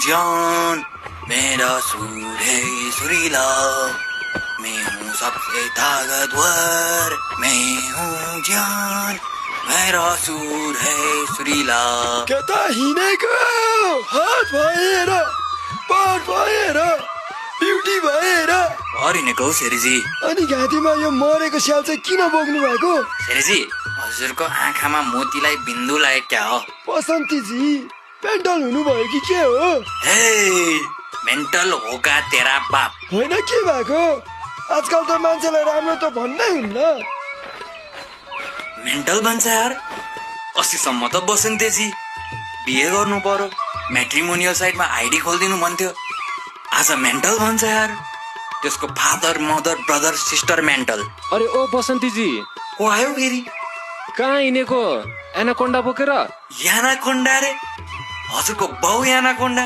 जान मेरा सुर है सुरीला मैं हूँ सबसे ताकतवर मैं हूँ जान मेरा सुर है सुरीला कता हिँडेको हात भएर पार भएर ब्युटी भएर हरिनेको हौ शेरीजी अनि घाँटीमा यो मरेको स्याल चाहिँ किन बोक्नु भएको शेरीजी हजुरको आँखामा मोतीलाई बिन्दु लागे क्या हो बसन्तीजी पेन्टल हुनुभयो कि के हो हे मेन्टल होगा तेरा बाप होइन के भएको आजकल त मान्छेलाई राम्रो त भन्नै हुन्न मेन्टल भन्छ यार अस्तिसम्म त बसन्तेजी बिहे गर्नु पर्यो म्याट्रिमोनियल साइटमा आइडी खोलिदिनु भन्थ्यो आज मेन्टल भन्छ यार त्यसको father mother brother sister mental अरे ओ बसन्तीजी को आयो फेरि कहाँ हिँडेको एनाकोन्डा बोकेर यानाकोन्डा रे हजुरको बाउ यानाकोन्डा